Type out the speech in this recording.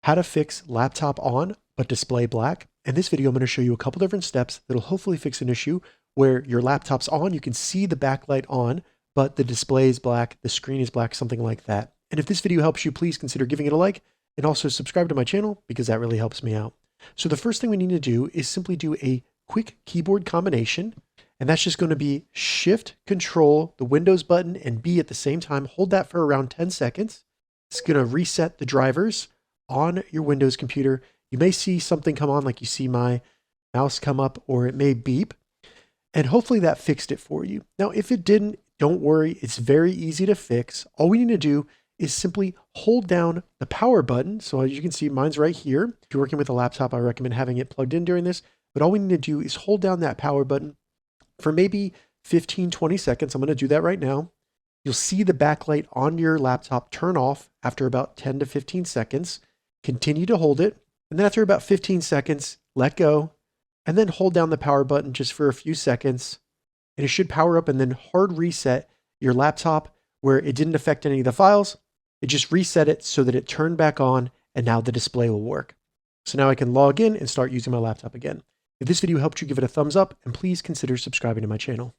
how to fix laptop on but display black. In this video, I'm going to show you a couple different steps that'll hopefully fix an issue where your laptop's on, you can see the backlight on, but the display is black, the screen is black, something like that. And if this video helps you, please consider giving it a like and also subscribe to my channel because that really helps me out. So the first thing we need to do is simply do a quick keyboard combination. And that's just going to be Shift, Control, the Windows button, and B at the same time. Hold that for around 10 seconds. It's going to reset the drivers on your Windows computer. You may see something come on, like you see my mouse come up, or it may beep. And hopefully that fixed it for you. Now, if it didn't, don't worry. It's very easy to fix. All we need to do is simply hold down the power button. So as you can see, mine's right here. If you're working with a laptop, I recommend having it plugged in during this. But all we need to do is hold down that power button for maybe 15, 20 seconds. I'm going to do that right now. You'll see the backlight on your laptop turn off after about 10 to 15 seconds. Continue to hold it. And then after about 15 seconds, let go. And then hold down the power button just for a few seconds. And it should power up and then hard reset your laptop where it didn't affect any of the files. It just reset it so that it turned back on and now the display will work. So now I can log in and start using my laptop again. If this video helped you, give it a thumbs up and please consider subscribing to my channel.